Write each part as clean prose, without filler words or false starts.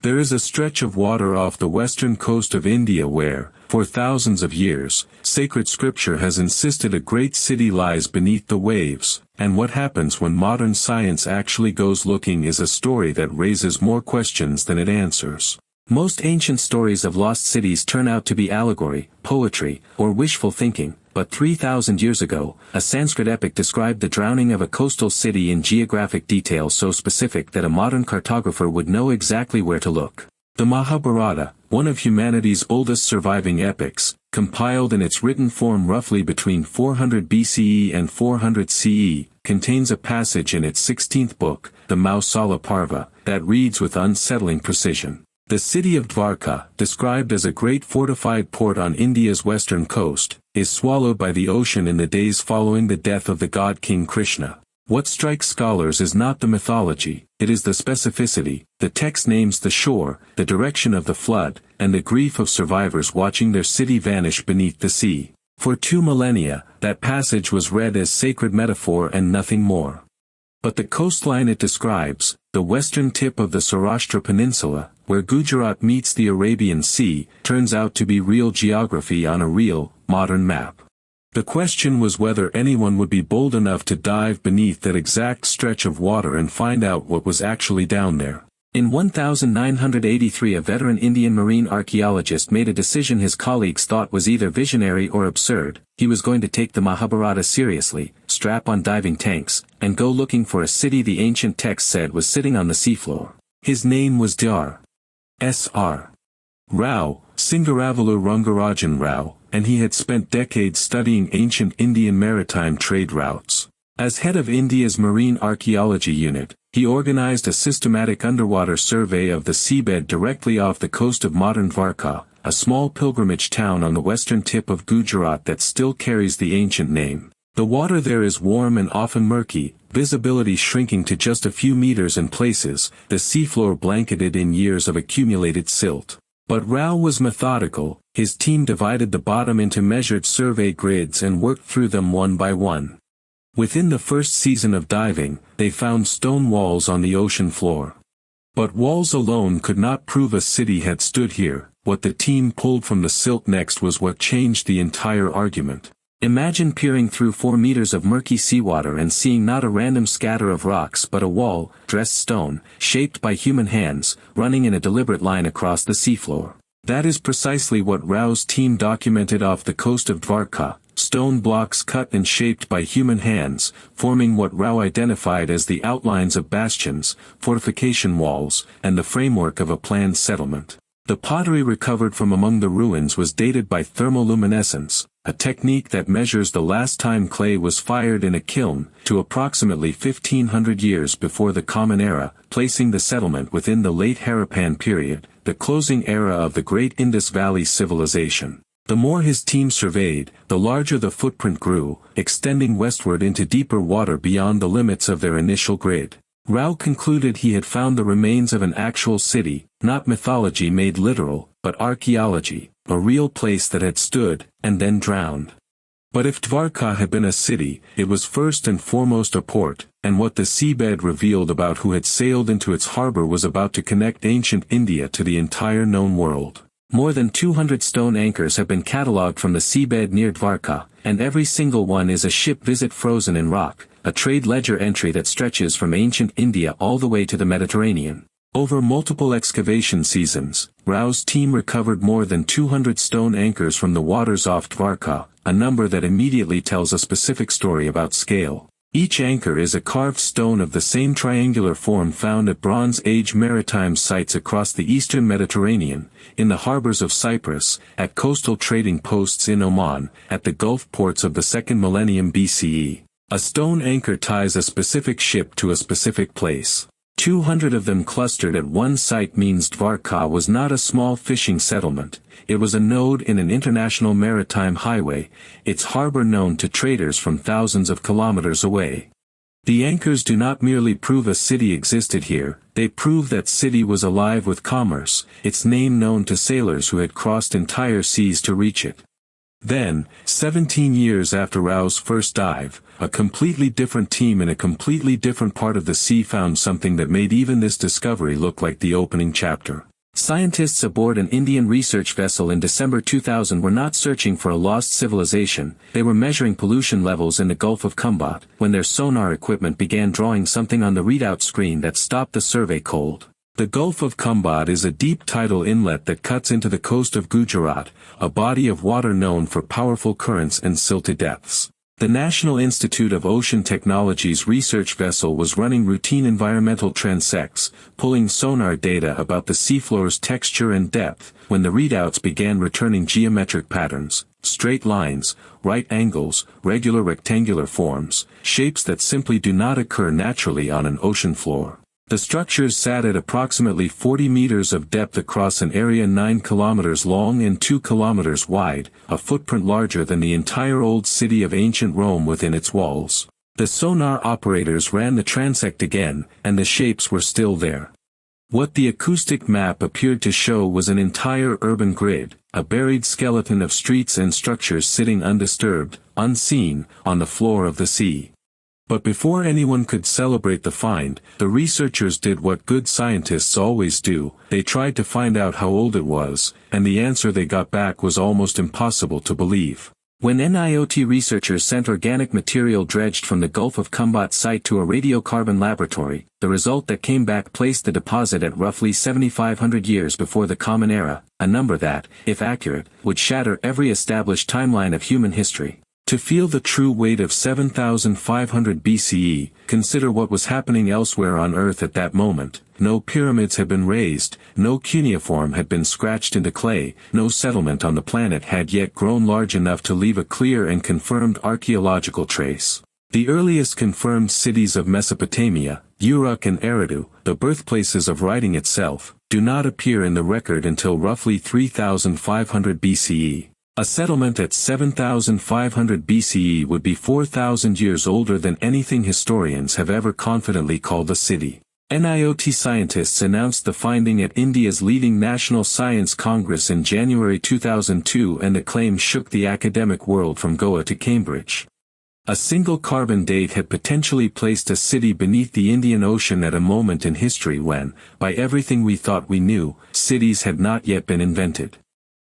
There is a stretch of water off the western coast of India where, for thousands of years, sacred scripture has insisted a great city lies beneath the waves, and what happens when modern science actually goes looking is a story that raises more questions than it answers. Most ancient stories of lost cities turn out to be allegory, poetry, or wishful thinking, but 3,000 years ago, a Sanskrit epic described the drowning of a coastal city in geographic detail so specific that a modern cartographer would know exactly where to look. The Mahabharata, one of humanity's oldest surviving epics, compiled in its written form roughly between 400 BCE and 400 CE, contains a passage in its 16th book, the Mausala Parva, that reads with unsettling precision. The city of Dwarka, described as a great fortified port on India's western coast, is swallowed by the ocean in the days following the death of the god King Krishna. What strikes scholars is not the mythology, it is the specificity. The text names the shore, the direction of the flood, and the grief of survivors watching their city vanish beneath the sea. For 2 millennia, that passage was read as sacred metaphor and nothing more. But the coastline it describes, the western tip of the Saurashtra Peninsula, where Gujarat meets the Arabian Sea, turns out to be real geography on a real, modern map. The question was whether anyone would be bold enough to dive beneath that exact stretch of water and find out what was actually down there. In 1983 a veteran Indian marine archaeologist made a decision his colleagues thought was either visionary or absurd. He was going to take the Mahabharata seriously, strap on diving tanks, and go looking for a city the ancient text said was sitting on the seafloor. His name was Dr. S.R. Rao, Singaravalu Rangarajan Rao, and he had spent decades studying ancient Indian maritime trade routes. As head of India's Marine Archaeology Unit, he organized a systematic underwater survey of the seabed directly off the coast of modern Dwarka, a small pilgrimage town on the western tip of Gujarat that still carries the ancient name. The water there is warm and often murky, visibility shrinking to just a few meters in places, the seafloor blanketed in years of accumulated silt. But Rao was methodical. His team divided the bottom into measured survey grids and worked through them one by one. Within the first season of diving, they found stone walls on the ocean floor. But walls alone could not prove a city had stood here. What the team pulled from the silt next was what changed the entire argument. Imagine peering through 4 meters of murky seawater and seeing not a random scatter of rocks but a wall, dressed stone, shaped by human hands, running in a deliberate line across the seafloor. That is precisely what Rao's team documented off the coast of Dwarka. Stone blocks cut and shaped by human hands, forming what Rao identified as the outlines of bastions, fortification walls, and the framework of a planned settlement. The pottery recovered from among the ruins was dated by thermoluminescence, a technique that measures the last time clay was fired in a kiln, to approximately 1500 years before the Common Era, placing the settlement within the late Harappan period, the closing era of the Great Indus Valley Civilization. The more his team surveyed, the larger the footprint grew, extending westward into deeper water beyond the limits of their initial grid. Rao concluded he had found the remains of an actual city, not mythology made literal, but archaeology, a real place that had stood, and then drowned. But if Dwarka had been a city, it was first and foremost a port, and what the seabed revealed about who had sailed into its harbor was about to connect ancient India to the entire known world. More than 200 stone anchors have been catalogued from the seabed near Dwarka, and every single one is a ship visit frozen in rock, a trade ledger entry that stretches from ancient India all the way to the Mediterranean. Over multiple excavation seasons, Rao's team recovered more than 200 stone anchors from the waters off Dwarka, a number that immediately tells a specific story about scale. Each anchor is a carved stone of the same triangular form found at Bronze Age maritime sites across the eastern Mediterranean, in the harbors of Cyprus, at coastal trading posts in Oman, at the Gulf ports of the 2nd millennium BCE. A stone anchor ties a specific ship to a specific place. 200 of them clustered at one site means Dwarka was not a small fishing settlement, it was a node in an international maritime highway, its harbor known to traders from thousands of kilometers away. The anchors do not merely prove a city existed here, they prove that city was alive with commerce, its name known to sailors who had crossed entire seas to reach it. Then, 17 years after Rao's first dive, a completely different team in a completely different part of the sea found something that made even this discovery look like the opening chapter. Scientists aboard an Indian research vessel in December 2000 were not searching for a lost civilization, they were measuring pollution levels in the Gulf of Khambhat, when their sonar equipment began drawing something on the readout screen that stopped the survey cold. The Gulf of Khambhat is a deep tidal inlet that cuts into the coast of Gujarat, a body of water known for powerful currents and silted depths. The National Institute of Ocean Technology's research vessel was running routine environmental transects, pulling sonar data about the seafloor's texture and depth, when the readouts began returning geometric patterns, straight lines, right angles, regular rectangular forms, shapes that simply do not occur naturally on an ocean floor. The structures sat at approximately 40 meters of depth across an area 9 kilometers long and 2 kilometers wide, a footprint larger than the entire old city of ancient Rome within its walls. The sonar operators ran the transect again, and the shapes were still there. What the acoustic map appeared to show was an entire urban grid, a buried skeleton of streets and structures sitting undisturbed, unseen, on the floor of the sea. But before anyone could celebrate the find, the researchers did what good scientists always do, they tried to find out how old it was, and the answer they got back was almost impossible to believe. When NIOT researchers sent organic material dredged from the Gulf of Khambhat site to a radiocarbon laboratory, the result that came back placed the deposit at roughly 7,500 years before the Common Era, a number that, if accurate, would shatter every established timeline of human history. To feel the true weight of 7,500 BCE, consider what was happening elsewhere on Earth at that moment. No pyramids had been raised, no cuneiform had been scratched into clay, no settlement on the planet had yet grown large enough to leave a clear and confirmed archaeological trace. The earliest confirmed cities of Mesopotamia, Uruk and Eridu, the birthplaces of writing itself, do not appear in the record until roughly 3,500 BCE. A settlement at 7,500 BCE would be 4,000 years older than anything historians have ever confidently called a city. NIOT scientists announced the finding at India's leading National Science Congress in January 2002, and the claim shook the academic world from Goa to Cambridge. A single carbon date had potentially placed a city beneath the Indian Ocean at a moment in history when, by everything we thought we knew, cities had not yet been invented.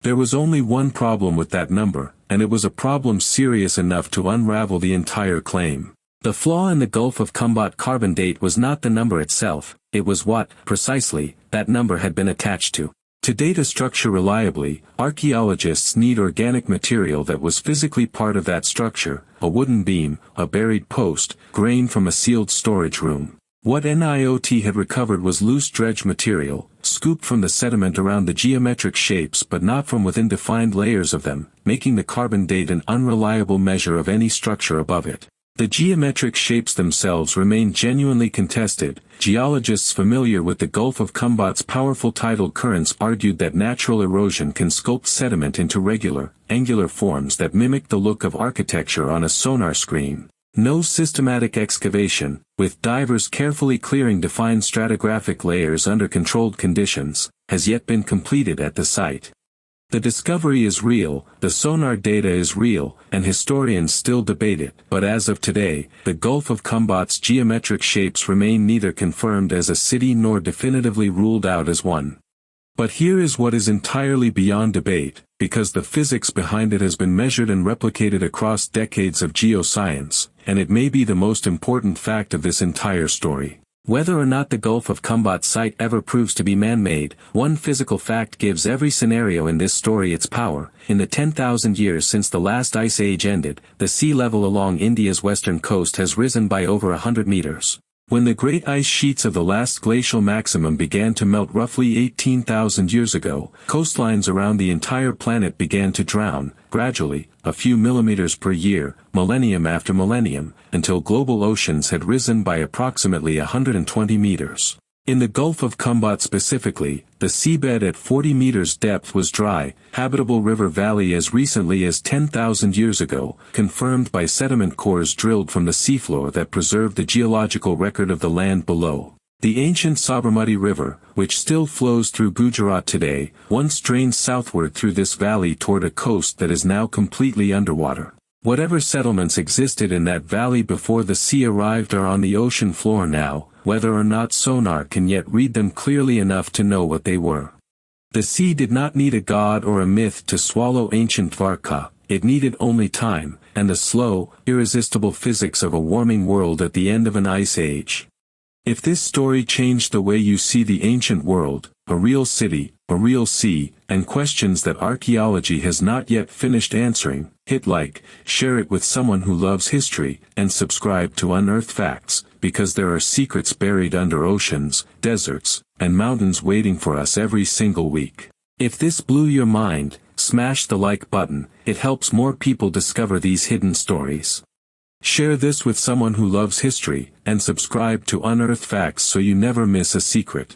There was only one problem with that number, and it was a problem serious enough to unravel the entire claim. The flaw in the Gulf of Khambhat carbon date was not the number itself, it was what, precisely, that number had been attached to. To date a structure reliably, archaeologists need organic material that was physically part of that structure, a wooden beam, a buried post, grain from a sealed storage room. What NIOT had recovered was loose dredge material, scooped from the sediment around the geometric shapes but not from within defined layers of them, making the carbon date an unreliable measure of any structure above it. The geometric shapes themselves remain genuinely contested. Geologists familiar with the Gulf of Khambhat's powerful tidal currents argued that natural erosion can sculpt sediment into regular, angular forms that mimic the look of architecture on a sonar screen. No systematic excavation, with divers carefully clearing defined stratigraphic layers under controlled conditions, has yet been completed at the site. The discovery is real, the sonar data is real, and historians still debate it, but as of today, the Gulf of Khambhat's geometric shapes remain neither confirmed as a city nor definitively ruled out as one. But here is what is entirely beyond debate, because the physics behind it has been measured and replicated across decades of geoscience, and it may be the most important fact of this entire story. Whether or not the Gulf of Khambhat site ever proves to be man-made, one physical fact gives every scenario in this story its power. In the 10,000 years since the last ice age ended, the sea level along India's western coast has risen by over 100 meters. When the great ice sheets of the last glacial maximum began to melt roughly 18,000 years ago, coastlines around the entire planet began to drown, gradually, a few millimeters per year, millennium after millennium, until global oceans had risen by approximately 120 meters. In the Gulf of Khambhat specifically, the seabed at 40 meters depth was dry, habitable river valley as recently as 10,000 years ago, confirmed by sediment cores drilled from the seafloor that preserved the geological record of the land below. The ancient Sabarmati River, which still flows through Gujarat today, once drained southward through this valley toward a coast that is now completely underwater. Whatever settlements existed in that valley before the sea arrived are on the ocean floor now, whether or not sonar can yet read them clearly enough to know what they were. The sea did not need a god or a myth to swallow ancient Dwarka, it needed only time, and the slow, irresistible physics of a warming world at the end of an ice age. If this story changed the way you see the ancient world, a real city, a real sea, and questions that archaeology has not yet finished answering, hit like, share it with someone who loves history, and subscribe to Unearthed Facts, because there are secrets buried under oceans, deserts, and mountains waiting for us every single week. If this blew your mind, smash the like button, it helps more people discover these hidden stories. Share this with someone who loves history, and subscribe to Unearthed Facts so you never miss a secret.